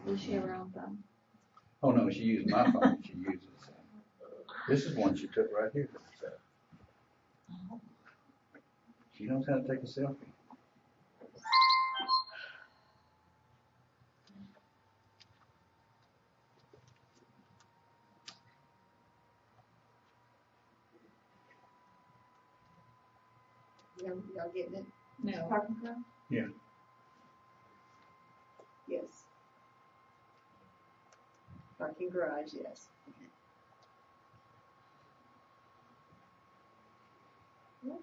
Does she have her own phone? Oh no, she used my phone. She uses. This is one she took right here. She knows how to take a selfie. Y'all getting it? No. Parking garage? Yeah. Yes. Parking garage, yes. Okay. Yep.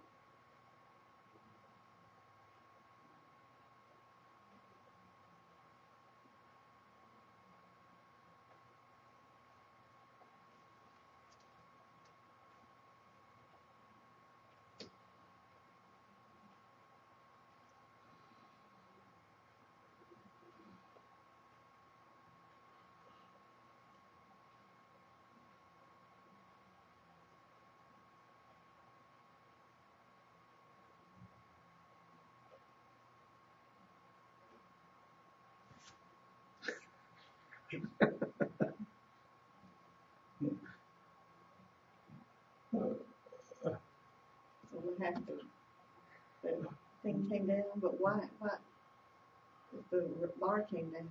So what happened? The thing came down, but why? The bar came down.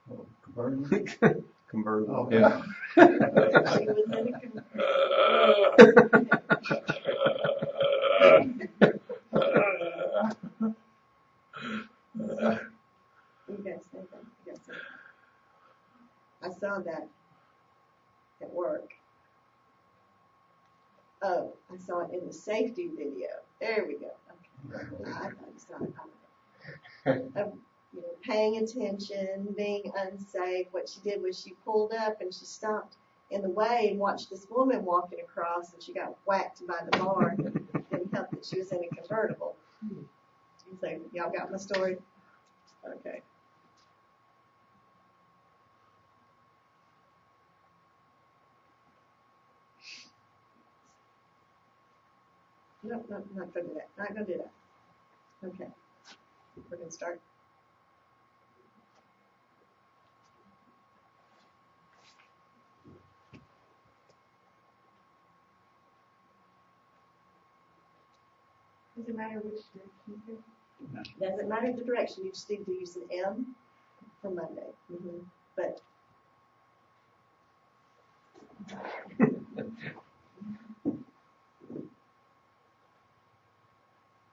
Oh, convertible. Convertible. Oh yeah. She was in a convertible. You guys say that. You guys say that. I saw that at work. Oh, I saw it in the safety video. There we go. Okay. I thought you saw it. Of, paying attention, being unsafe. What she did was she pulled up and she stopped in the way and watched this woman walking across, and she got whacked by the bar. Didn't help that she was in a convertible. So y'all got my story? Okay. Nope, not gonna do that. Not gonna do that. Okay. We're gonna start. Does it matter which direction you go? No. Doesn't matter the direction. You just need to use an M for Monday. But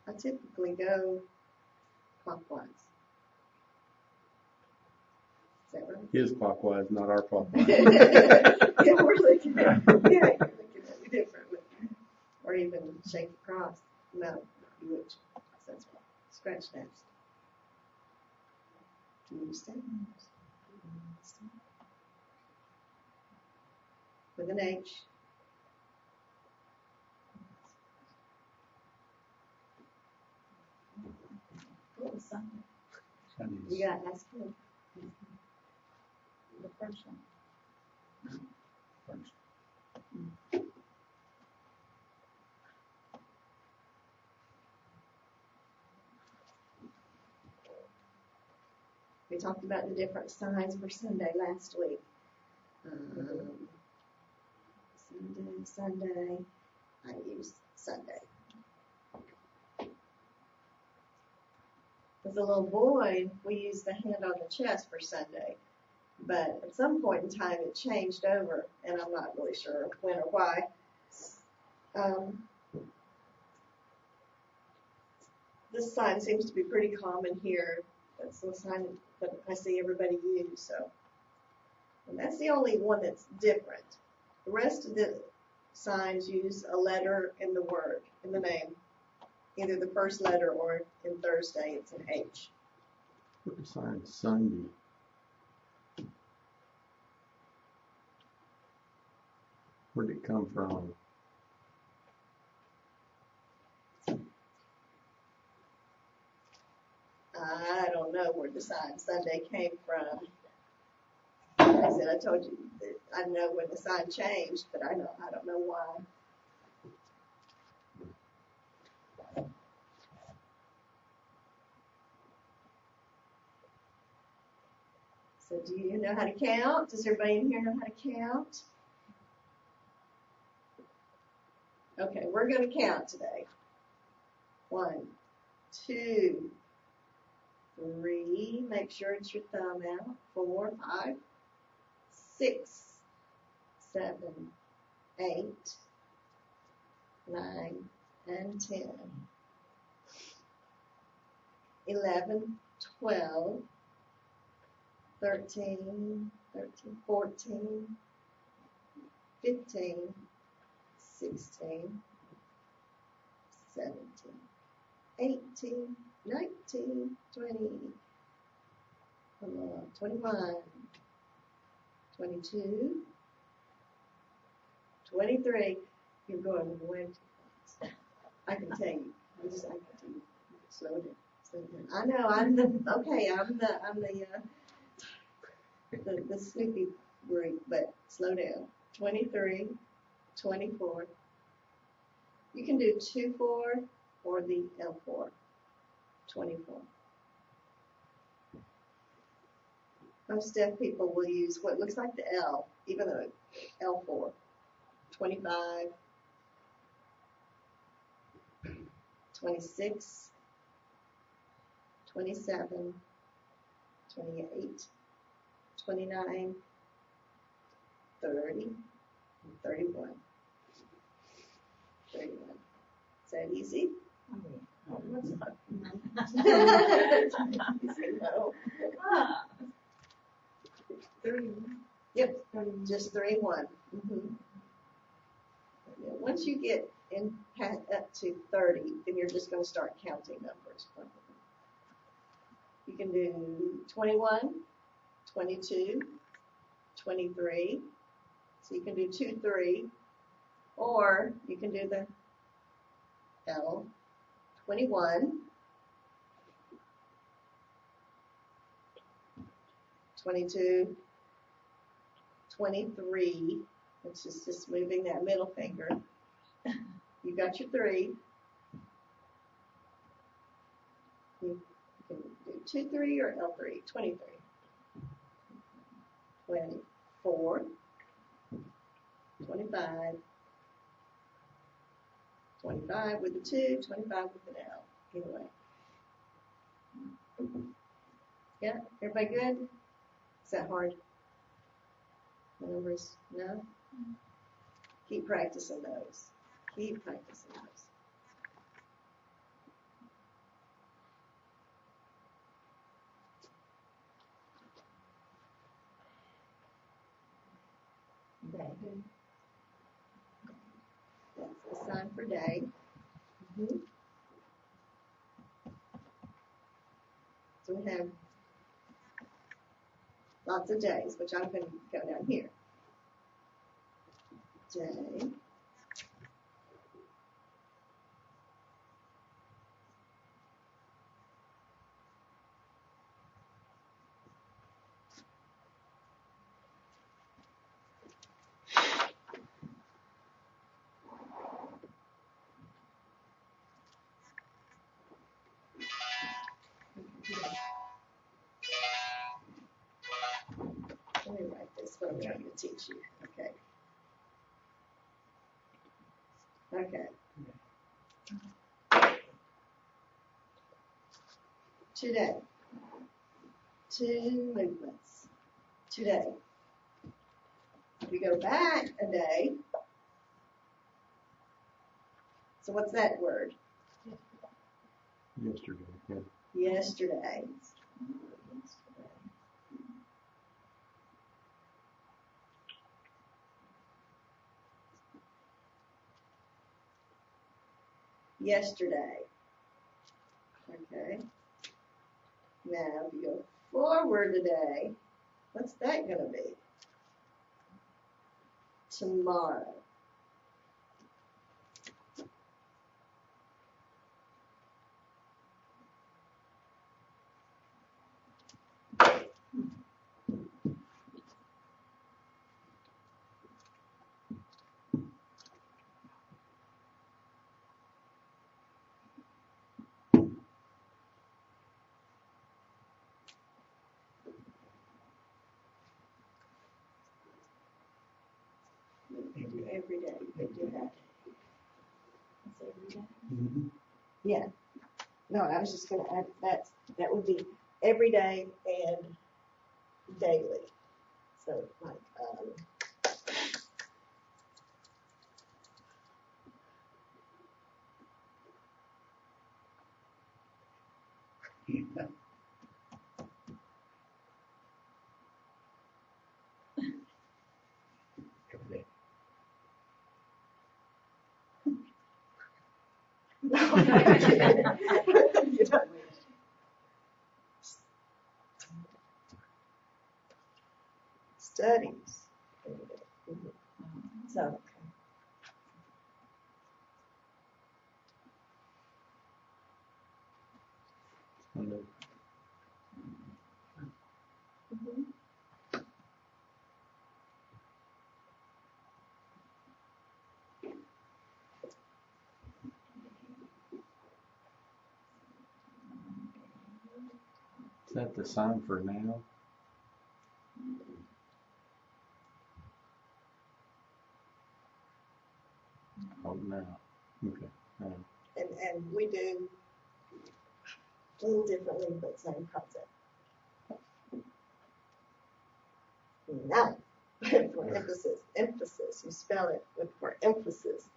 I typically go clockwise. Is that right? His clockwise, not our clockwise. Yeah, we're looking at it differently. Or even shake across. No, you would. That's right. Scratch next. Do you understand? With an H. What was Sunday? Sunday's You got to ask him. The first one. first. We talked about the different signs for Sunday last week. Sunday. I use Sunday. As a little boy, we used the hand on the chest for Sunday. But at some point in time, it changed over, and I'm not really sure when or why. This sign seems to be pretty common here. That's the sign that I see everybody use. So, and that's the only one that's different. The rest of the signs use a letter in the word, in the name. Either the first letter or in Thursday, it's an H. What the sign Sunday? Where'd it come from? I don't know where the sign Sunday came from. I said, I told you that I know when the sign changed, but I don't know why. So do you know how to count? Does everybody in here know how to count? Okay, we're going to count today. 1, 2, 3. Make sure it's your thumb out. 4, 5, 6, 7, 8, 9, and 10. 11, 12, 13, 14, 15, 16, 17, 18, 19, 20, 21, 22, 23. You're going way too fast. I can tell you. I can tell you. Slow down. Slow down. I know. I'm the sleepy group, but slow down. 23, 24. You can do 2-4 or the L4. 24. Most deaf people will use what looks like the L, even though L4. 25, 26, 27, 28, 29, 30, 31. 31. Is that easy? What's that? No. Ah. 30. Yep, just 31. Mm-hmm. Once you get up to 30, then you're just going to start counting numbers. You can do 21, 22, 23. So you can do 2, 3, or you can do the L, 21, 22, 23, which is just moving that middle finger. You got your 3. You can do 2, 3 or L3, 23, 24, 25, 25 with the 2, 25 with an L. Either way. Yeah, everybody good? Is that hard? The numbers? No? Keep practicing those. Keep practicing those. Day. That's the sign for day. Mm-hmm. So we have lots of days, which I'm going to go down here. Day. Let me write this, what I'm trying to teach you. Okay. Okay. Today. 2 movements. Today. If we go back a day, so what's that word? Yesterday. Yeah. Yesterday. Yesterday. Okay. Now, if you go forward a day, what's that going to be? Tomorrow. Every day they do that. That's every day. Mhm. Yeah. No, I was just gonna add that would be every day and daily. So like Yeah. Okay. no, you don't. Studies. Every day. Mhm. So Sunday. mhm. Is that the sign for now? Oh, now. Okay. And we do a little differently, but same concept. Now, for emphasis, you spell it for emphasis.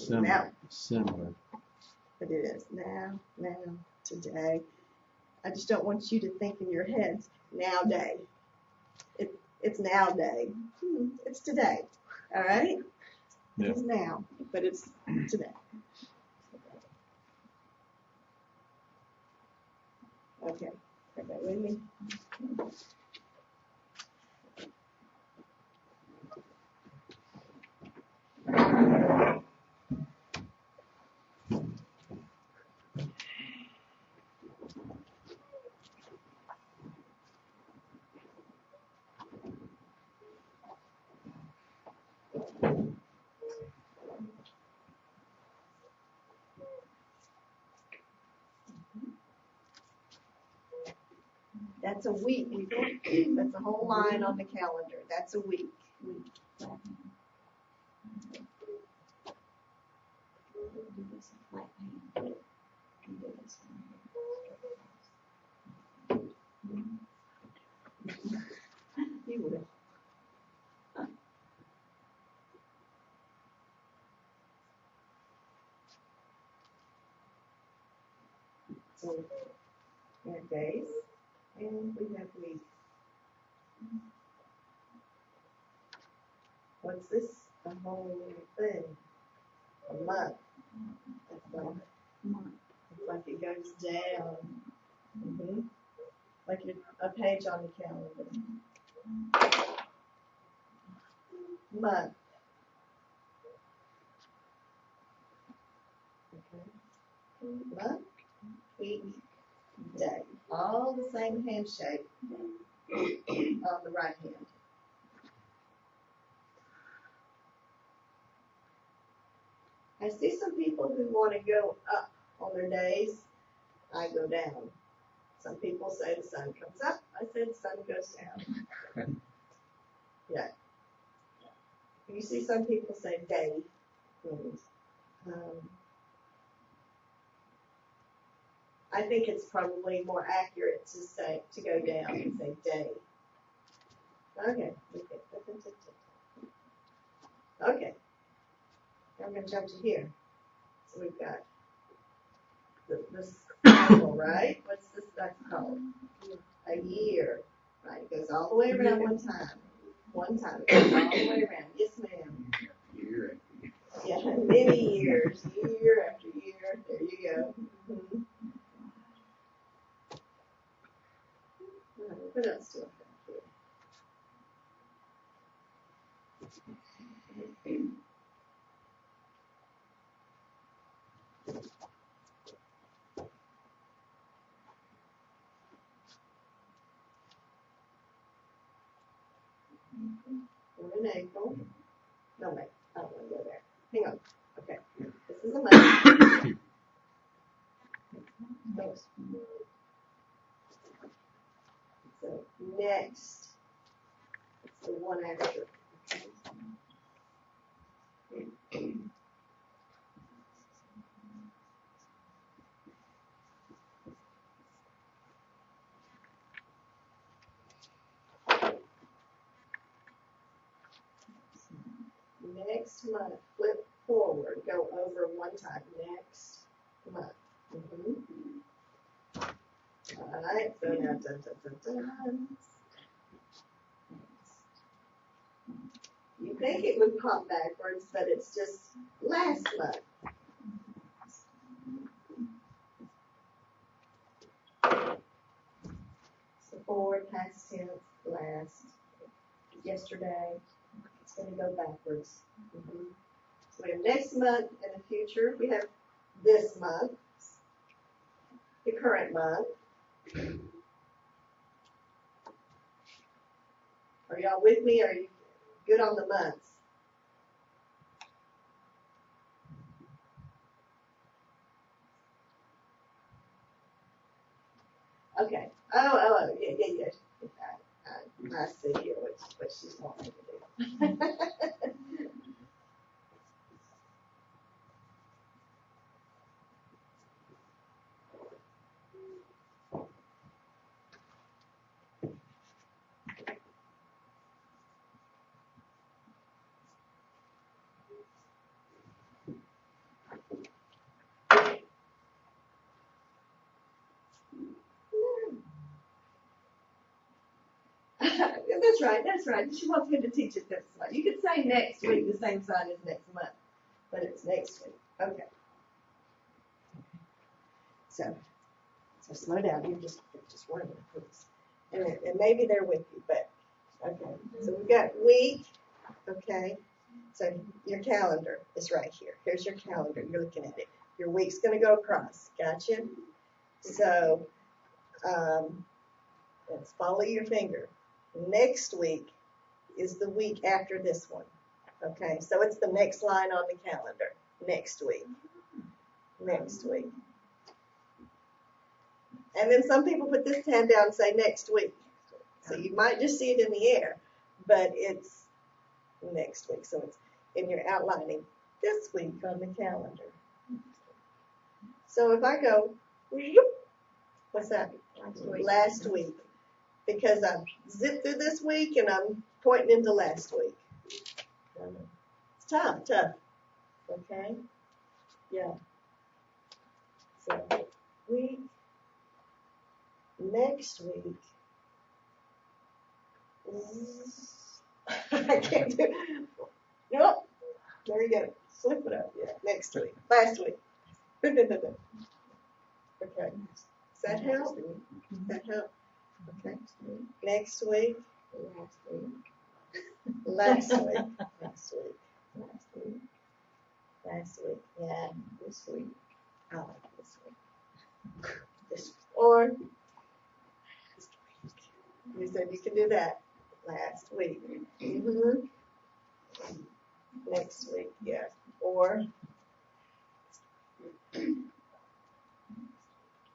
Now, Similar. but it is now, today. I just don't want you to think in your heads, now day. It's now day. It's today. All right? Yeah. It's now, but it's today. Okay. Everybody with me? That's a week. That's a whole line on the calendar. That's a week. Do this flat hand. And do this one. You will. So we have days and we have weeks. What's this? A whole thing. A month. That's like, it's like it goes down. Mm-hmm. Like a page on the calendar. Month. Okay. Month, week, day. All the same handshake on the right hand. I see some people who want to go up on their days. I go down. Some people say the sun comes up. I say the sun goes down. Yeah. You see some people say day. I think it's probably more accurate to go down and say day. Okay. Okay. Now I'm going to jump to here. So we've got this cycle, right? What's this that's called? A year. Right? It goes all the way around one time. One time. It goes all the way around. Yes, ma'am. Year. Yeah, many years. Year after year. There you go. Mm-hmm. What else do I have here? We're in April. No, wait. I don't want to go there. Hang on. Okay. This is a month. Thanks. So next, it's the one after. Next month, flip forward, go over one time. Next month. All right, so now dun. You think it would pop backwards, but it's just last month. So forward, past tense, last, yesterday. It's going to go backwards. So we have next month and the future. We have this month, the current month. Are y'all with me? Are you good on the months? Okay. Oh, yeah. I see here what she's wanting to do. That's right. She wants me to teach it this way. You could say next week the same sign as next month, but it's next week. Okay. So slow down. You're just running, please. And maybe they're with you, but okay. So we've got week. Okay. So your calendar is right here. Here's your calendar. You're looking at it. Your week's going to go across. Gotcha? So let's follow your finger. Next week is the week after this one. Okay, so it's the next line on the calendar. Next week. Next week. And then some people put this hand down and say next week. So you might just see it in the air, but it's next week. So it's in your outlining this week on the calendar. So if I go, what's that? Last week. Because I've zipped through this week and I'm pointing into last week. It's tough. Okay? Yeah. So, week, next week. I can't do it. Nope. There you go. Slip it up. Yeah. Next week. Last week. Okay. Does that help? Does that help? Okay. Next week. Last week. Last week. Yeah. This week. I like this week. This or you said you can do that. Last week. Next week. Yeah. Or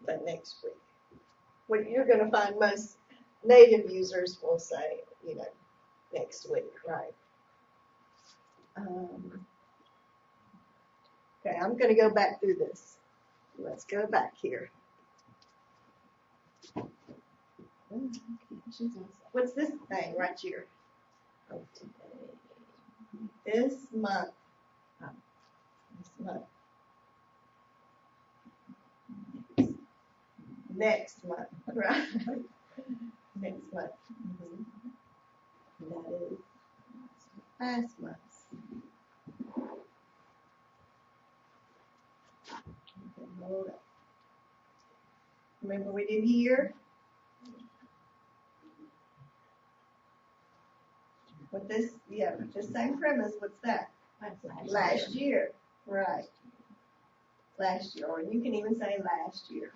but next week. What you're going to find most native users will say, next week, right? Okay, I'm going to go back through this. Let's go back here. What's this thing right here? This month. Next month, right? Next month. That is last month. Hold up. Remember we did year? With this, with the same premise, what's that? Last year, right. Last year, or you can even say last year.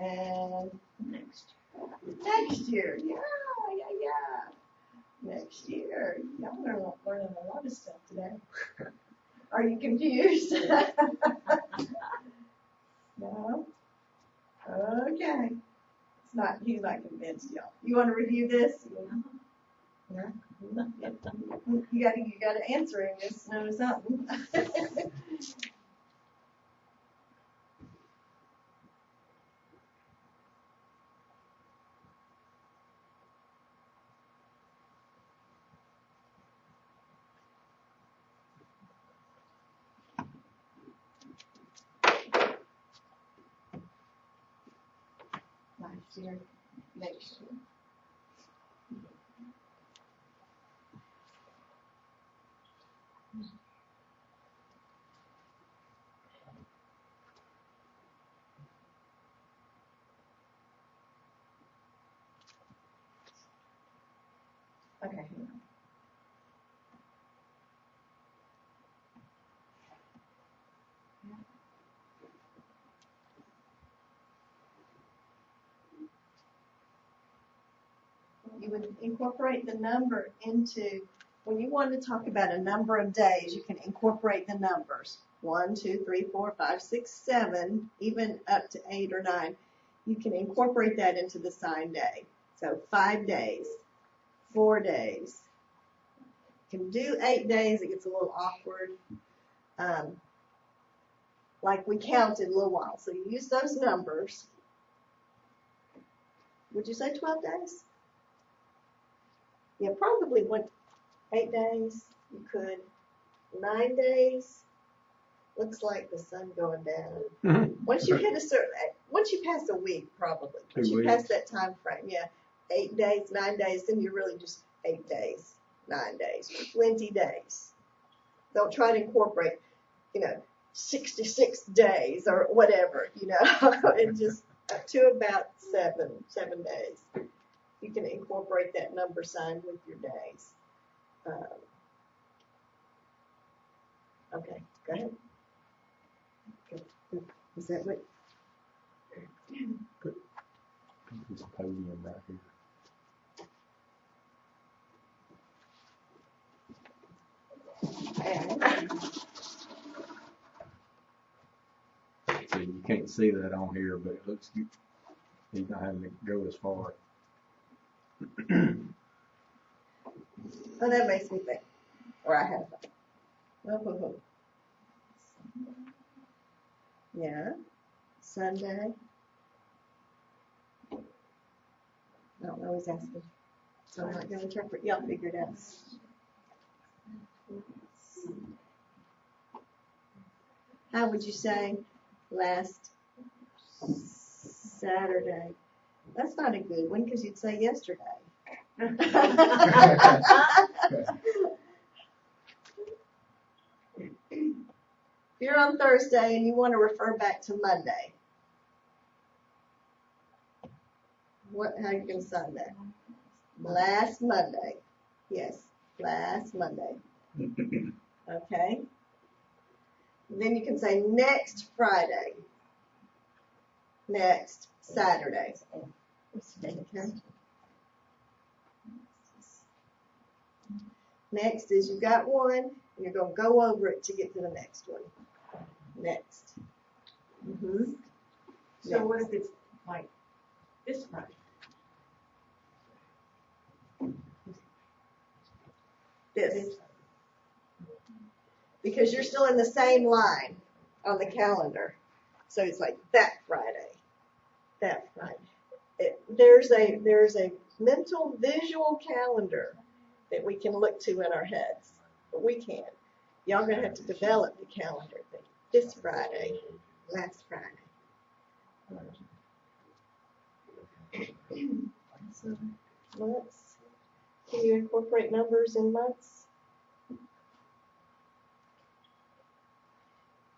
And next year, yeah. Next year, y'all are learning a lot of stuff today. Are you confused? Okay. He's not convinced, y'all. You want to review this? Yeah. You gotta answer him, just know something. Last year, next year. Okay, hang on. You would incorporate the number into, when you want to talk about a number of days, you can incorporate the numbers. 1, 2, 3, 4, 5, 6, 7, even up to 8 or 9. You can incorporate that into the sign day. So 5 days, 4 days. You can do 8 days, it gets a little awkward. Like we counted a little while. So you use those numbers. Would you say 12 days? Yeah, probably 8 days. You could. 9 days. Looks like the sun going down. Once you hit once you pass a week, probably. Once you pass that time frame, yeah. 8 days, 9 days, then you're really just 8 days, 9 days, 20 days. Don't try to incorporate, 66 days or whatever, and just up to about seven days. You can incorporate that number sign with your days. Okay, go ahead. Is that what? Put this podium right here. So you can't see that on here, but it looks good. He's not having to go as far. Oh, that makes me think. Or I have that. Oh. Yeah. Sunday. I don't know, he's asking. So I'm not going to interpret. Y'all figure it out. How would you say last Saturday? That's not a good one because you'd say yesterday. If you're on Thursday and you want to refer back to Monday, how are you going to sign that? Last Monday. Yes, last Monday. Okay. Then you can say next Friday. Next Saturday. Okay. Next is you've got one, and you're going to go over it to get to the next one. Next. Mm-hmm. So what if it's like this Friday? This. Because you're still in the same line on the calendar. So it's like that Friday. That Friday. There's a mental visual calendar that we can look to in our heads. But we can't. Y'all going to have to develop the calendar. This Friday, last Friday. So, months. Can you incorporate numbers in months?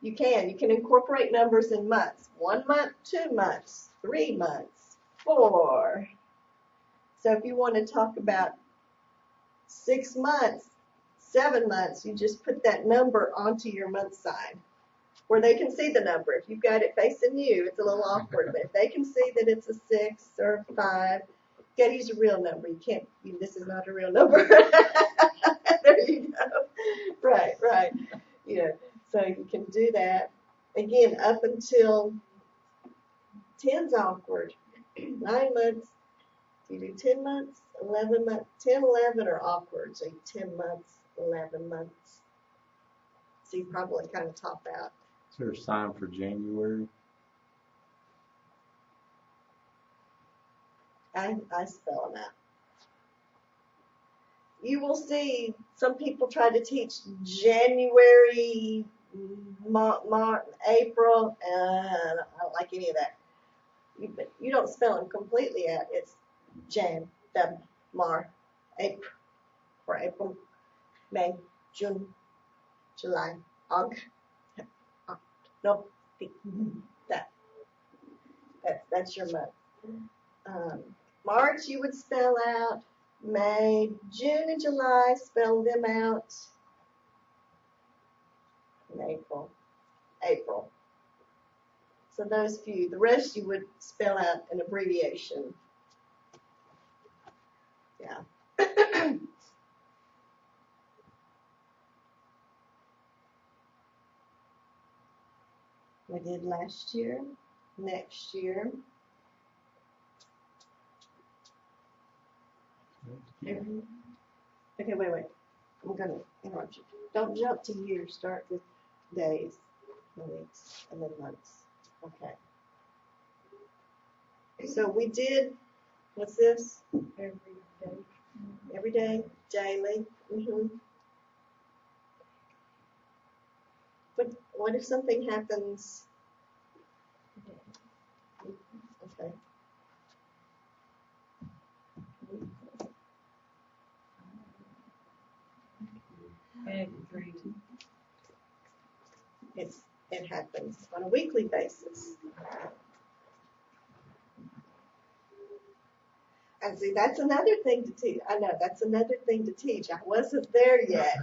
You can. You can incorporate numbers in months. 1 month, 2 months, 3 months, 4. So if you want to talk about 6 months, 7 months, you just put that number onto your month sign where they can see the number. If you've got it facing you, it's a little awkward, but if they can see that it's a 6 or a 5, you got to use a real number. You can't, this is not a real number. There you go. Right. So you can do that. Again, up until 10's awkward. 9 months. Do you do 10 months, 11 months? 10, 11 are awkward. So 10 months, 11 months. So you probably kind of top out. Is there a sign for January? I spell them out. You will see some people try to teach January, March, April, and I don't like any of that. You don't spell them completely out. It's Jan, Feb, Mar, April, or April, May, June, July, August, no, that's your month. March you would spell out. May, June, and July, spell them out. And April. So those few. The rest you would spell out an abbreviation. Yeah. We did last year, next year. Okay, wait. I'm going to interrupt you. Don't jump to years. Start with days, weeks, and then months. Okay. So we did, what's this? Every day, daily. But what if something happens? Okay. It happens on a weekly basis. And see, that's another thing to teach. I know, that's another thing to teach. I wasn't there yet.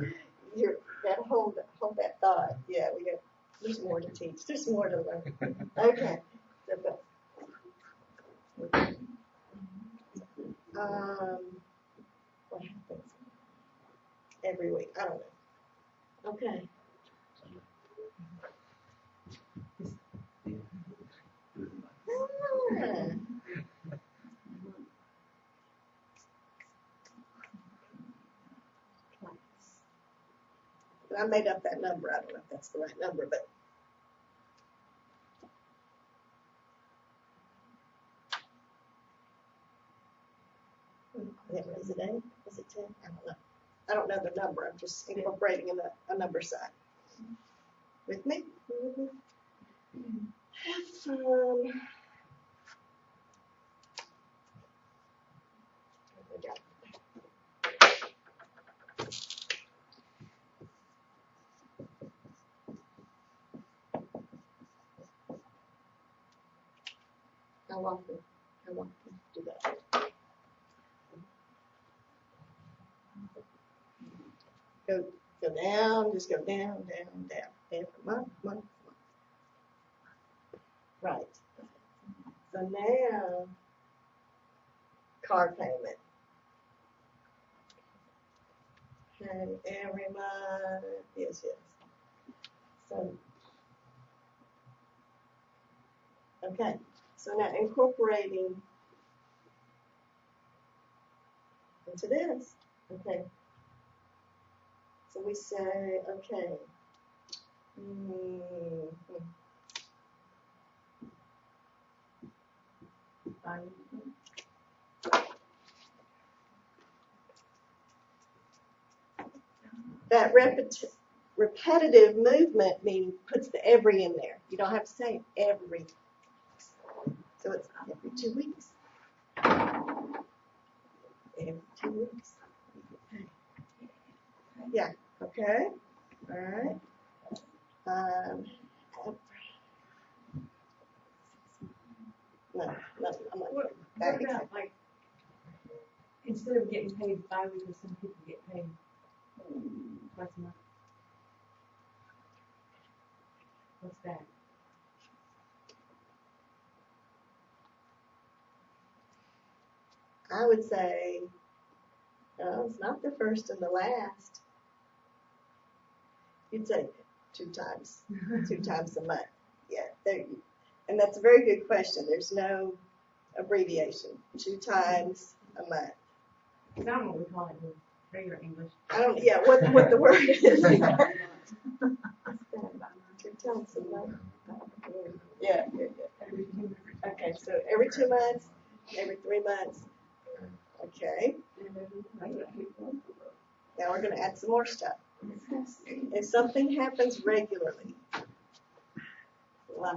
You gotta hold that thought. Yeah, there's more to teach. There's more to learn. Okay. What happens every week? I don't know. Okay. I made up that number. I don't know if that's the right number, but is it 8? Is it 10? I don't know. I don't know the number. I'm just incorporating a number sign. With me? Have fun. How often do that? Go down, just go down. Every month. Right. So now, car payment. And every month, yes. So, okay. So now incorporating into this. Okay. So we say, okay. That repetitive movement puts the every in there. You don't have to say every. So it's every 2 weeks. Every 2 weeks. Yeah. Okay. All right. No, I'm not. What about, like, instead of getting paid bi-weekly, some people get paid twice a month? What's that? I would say, it's not the first and the last. You'd say 2 times a month. Yeah, And that's a very good question. There's no abbreviation. 2 times a month. I don't know what we call it in regular English. I don't, yeah, what the word is. 2 times a month. Yeah, good. Okay, so every 2 months, every 3 months. Okay. Now we're going to add some more stuff. If something happens regularly, like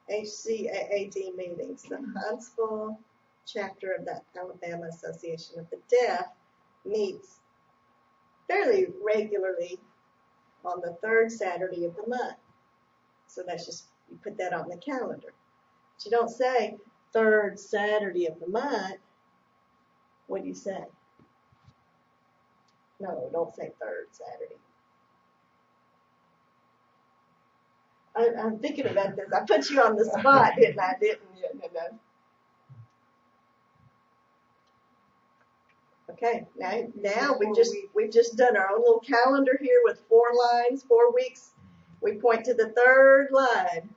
HCAAD meetings, the Huntsville chapter of the Alabama Association of the Deaf meets fairly regularly on the 3rd Saturday of the month. So that's just, you put that on the calendar. But you don't say 3rd Saturday of the month. What do you say? No, don't say 3rd Saturday. I'm thinking about this. I put you on the spot, didn't I? Didn't you? No. Okay, now we've just done our own little calendar here with 4 lines, 4 weeks. We point to the 3rd line,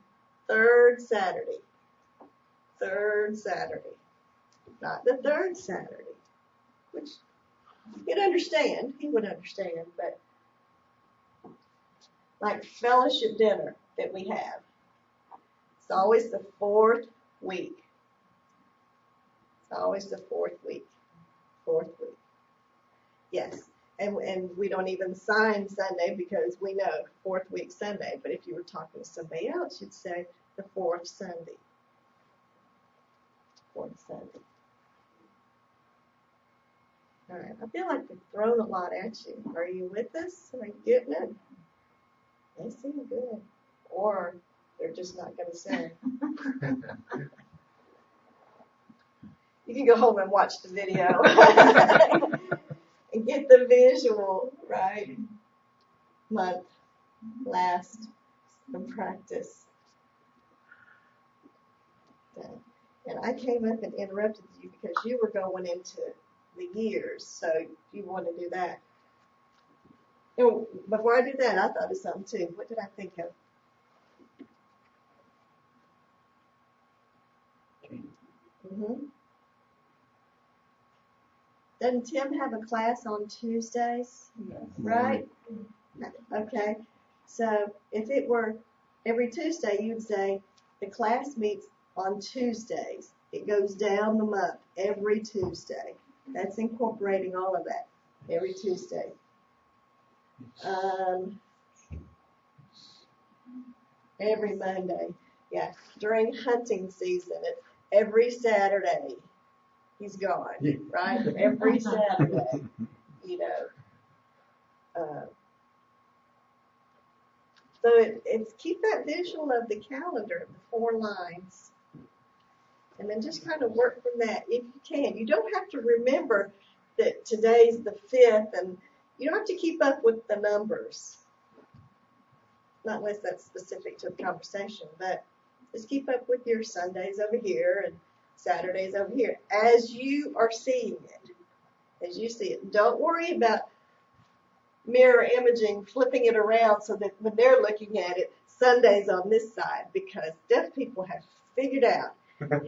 3rd Saturday. 3rd Saturday. Not the 3rd Saturday, which he'd understand. He would understand, but like fellowship dinner that we have, it's always the 4th week. It's always the 4th week. 4th week. Yes. And we don't even sign Sunday because we know 4th week Sunday. But if you were talking to somebody else, you'd say the 4th Sunday. 4th Sunday. All right. I feel like we've thrown a lot at you. Are you with us? Are you getting it? They seem good. Or they're just not going to say. You can go home and watch the video and get the visual, right? Month, last, and practice. And I came up and interrupted you because you were going into the years, so you want to do that. And before I do that, I thought of something too. What did I think of? Doesn't Tim have a class on Tuesdays? Yes. Right? Okay. So if it were every Tuesday, you'd say the class meets on Tuesdays. It goes down the month every Tuesday. That's incorporating all of that every Tuesday. Every Monday. Yeah. During hunting season, it's every Saturday. He's gone, right? Every Saturday, you know. So it's keep that visual of the calendar, the 4 lines, and then just kind of work from that if you can. You don't have to remember that today's the 5th, and you don't have to keep up with the numbers, not unless that's specific to the conversation, but just keep up with your Sundays over here and Saturdays over here, as you are seeing it, as you see it. Don't worry about mirror imaging, flipping it around so that when they're looking at it, Sunday's on this side, because deaf people have figured out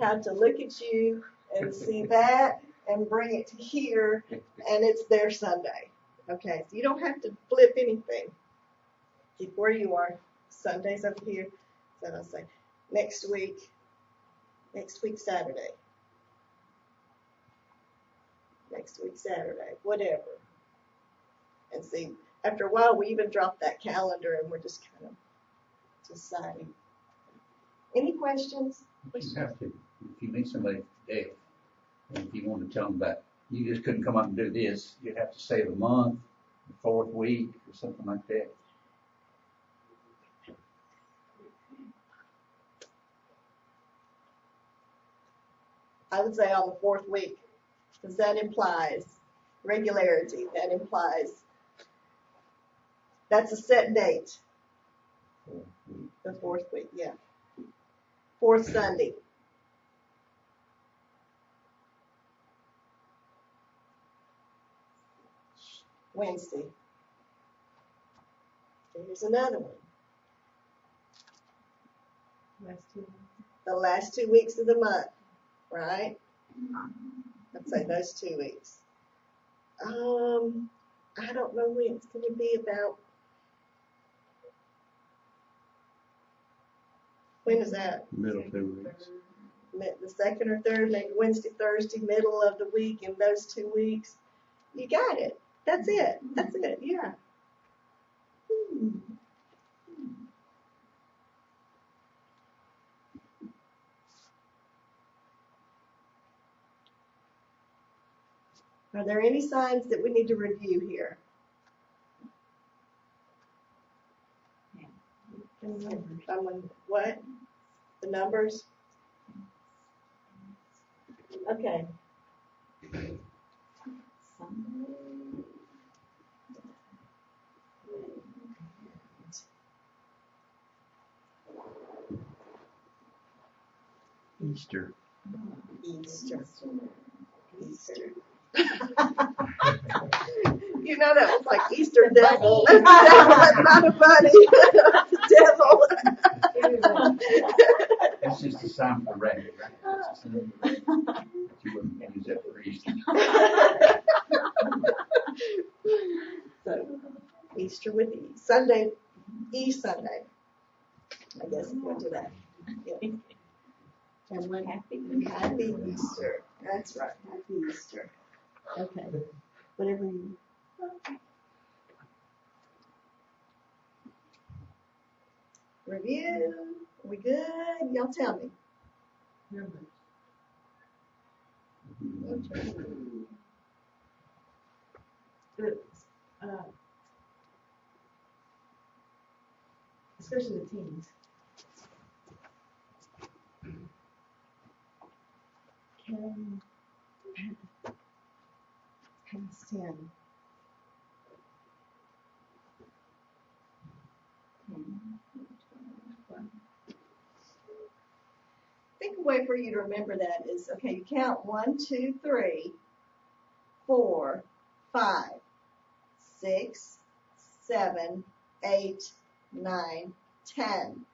how to look at you and see that and bring it to here, and it's their Sunday. Okay, so you don't have to flip anything. Keep where you are. Sunday's over here. So I'll say next week Saturday. Next week Saturday, whatever. And see, after a while we even drop that calendar and we're just kind of deciding. Any questions? You have to, if you meet somebody deaf, and if you want to tell them that you just couldn't come up and do this, you'd have to say the month, the 4th week, or something like that. I would say on the 4th week, because that implies regularity. That implies that's a set date. The 4th week, yeah. 4th Sunday. Wednesday. Here's another one. Last two. The last 2 weeks of the month, right? I'd say those 2 weeks. I don't know when it's going to be about. When is that? Middle 2 weeks. The second or third, maybe Wednesday, Thursday, middle of the week in those 2 weeks. You got it. That's it. That's it. Yeah. Are there any signs that we need to review here? What? The numbers? Okay. Easter. Easter. You know that was like Easter devil. That's not a bunny. Devil. That's just a sign for rabbit, right? That's just a sign for rabbit. You wouldn't use that for Easter. So, Easter with E. Sunday, Sunday. I guess we'll do that. Yeah. And when happy Easter. That's right. Happy Easter. Okay. Whatever you. Review. Are we good? Y'all tell me. Numbers. Especially the teens. Can past 10. I think a way for you to remember that is, okay, you count 1, 2, 3, 4, 5, 6, 7, 8, 9, 10.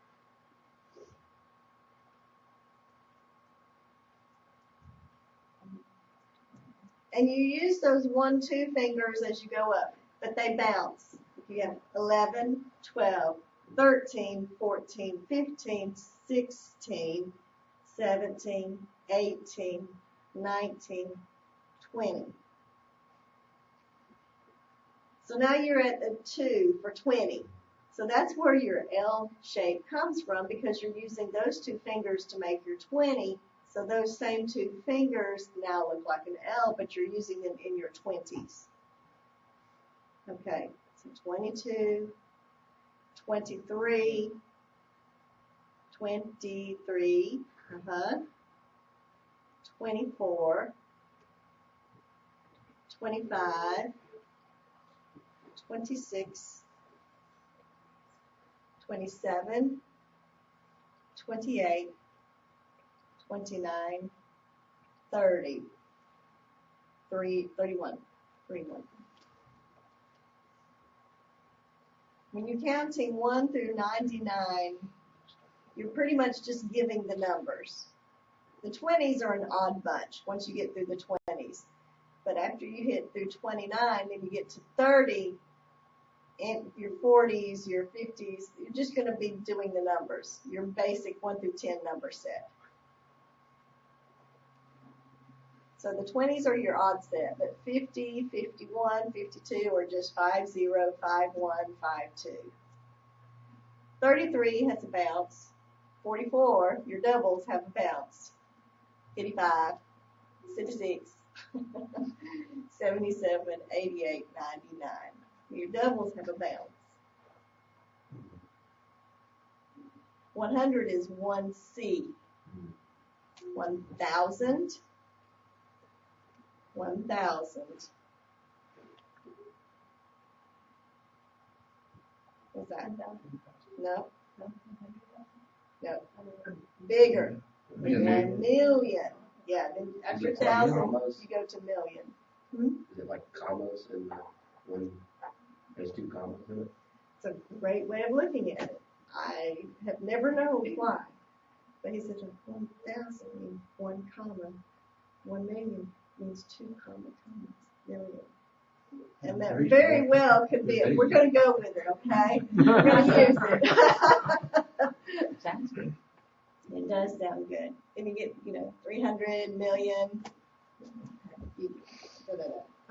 And you use those 1, 2 fingers as you go up, but they bounce. You have 11, 12, 13, 14, 15, 16, 17, 18, 19, 20. So now you're at a 2 for 20. So that's where your L shape comes from, because you're using those 2 fingers to make your 20. So those same 2 fingers now look like an L, but you're using them in your 20s. Okay, so 22, 23, 23, 24, 25, 26, 27, 28, 29, 30, 31. When you're counting 1 through 99, you're pretty much just giving the numbers. The 20s are an odd bunch once you get through the 20s. But after you hit through 29, then you get to 30, and your 40s, your 50s, you're just going to be doing the numbers, your basic 1 through 10 number set. So the 20s are your odd set, but 50, 51, 52 are just 5, 0, 5, 1, 5, 2. 33 has a bounce. 44, your doubles have a bounce. 55, 66, 77, 88, 99. Your doubles have a bounce. 100 is 1C. 1,000. 1,000. What's that? No. No. Bigger. 1,000,000. Yeah. Then after 1,000, you go to million. Is it like commas and when there's two commas in it. It's a great way of looking at it. I have never known why. But he said 1,000 means 1 comma. 1 million means 2 commas, million. And that very well could be it. We're going to go with it, okay? We're going to use it. Sounds good. It does sound good. And you get, 300 million.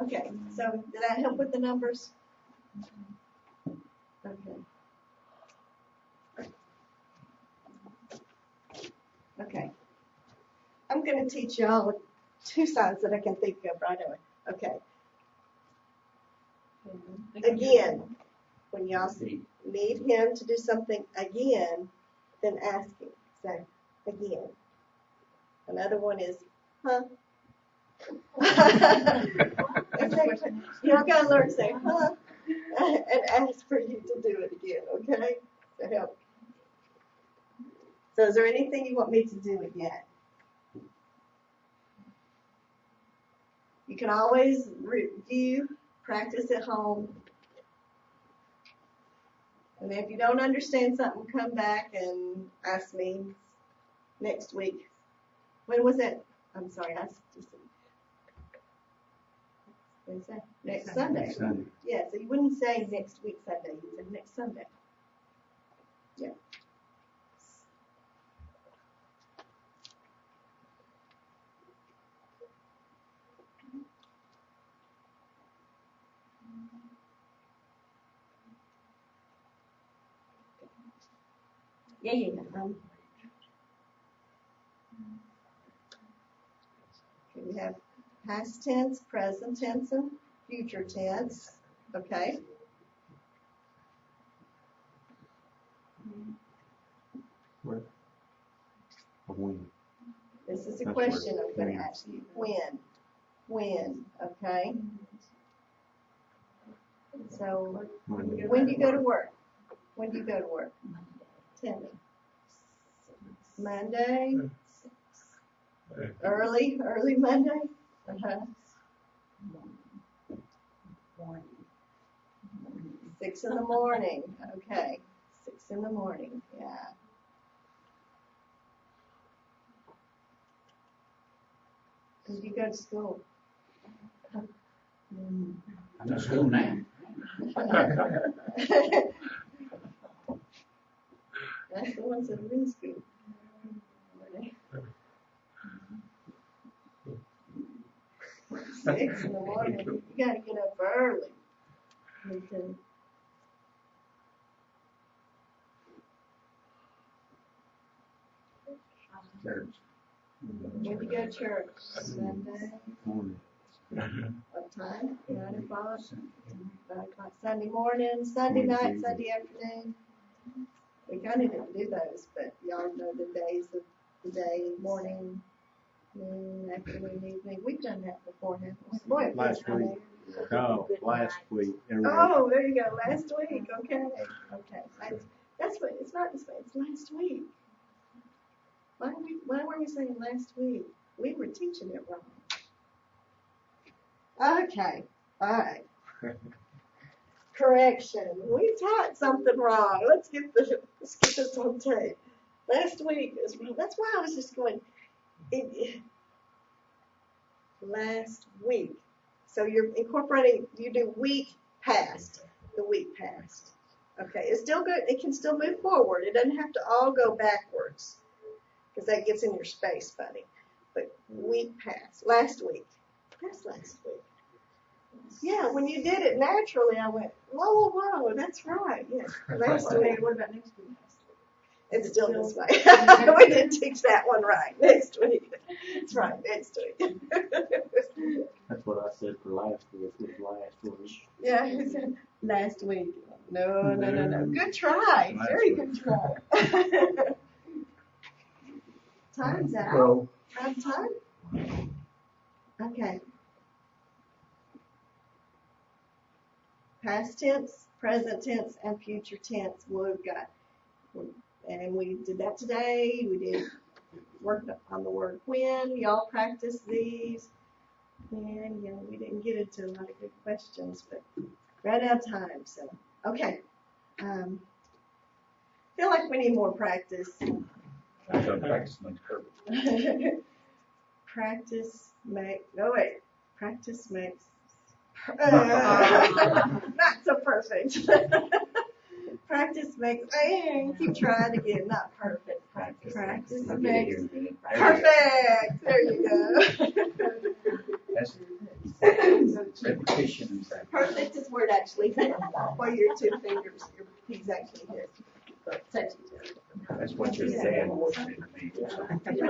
Okay, so did that help with the numbers? Okay. Okay. I'm going to teach y'all 2 signs that I can think of right away. Okay. Again, when y'all need him to do something again, then ask him. Say, again. Another one is, huh? Y'all got to learn to say, huh? And ask for you to do it again, okay? To help. So is there anything you want me to do again? You can always review, practice at home. And if you don't understand something, come back and ask me next week. When was it? I'm sorry, I just Wednesday? Next Sunday. Sunday. Yeah, so you wouldn't say next week Sunday, you said next Sunday. Yeah. Yeah. Okay, we have past tense, present tense, and future tense. Okay. Where? When? This is a That's question where- I'm going to ask you. When? When? Okay. So, when do you go to work? When do you go to work? Tell me. Monday? Early Monday? Uh-huh. 6 in the morning. Okay. 6 in the morning. Yeah. When do you go to school? I'm in school now. That's the ones that are in school. 6 in the morning. You gotta get up early. Church. When do you go to church? Sunday. Morning. What time? 9 o'clock. 9 o'clock Sunday morning, Sunday night, Sunday afternoon. We kind of didn't do those, but y'all know the days of the day, morning, noon, afternoon, evening. We've done that before, haven't we? Boy, it Last feels week. Oh, last week. Oh, there you go. Last week. Okay. That's what it's not this way. It's last week. Why were we saying last week? We were teaching it wrong. Okay. All right. Correction. We taught something wrong. Let's get this on tape. Last week is wrong. That's why I was just going. Last week. So you're incorporating. You do week past. The week past. Okay. It's still good. It can still move forward. It doesn't have to all go backwards, because that gets in your space funny. But week past. Last week. That's last week. Yeah, when you did it naturally, I went, whoa, that's right. Yes, last week. What about next week? It's still this way. We didn't teach that one right. Next week. It's right, next week. That's what I said for last week, was last week. Yeah, he said last week. No. Good try. Very good try. Time's out. So, Out of time? Okay. Past tense, present tense, and future tense we've got. And we did that today. We did work on the word when. Y'all practice these. And, we didn't get into a lot of good questions, but Ran out of time, so, okay. Feel like we need more practice. That's what practice makes perfect. Practice makes, not so perfect. Practice makes, keep trying again, not perfect. Practice I'll get it makes, here in a minute. perfect, there you go. That's repetition and practice. Perfect is where it actually hit, where your two fingers, your keys actually hit. That's what your dad said to me.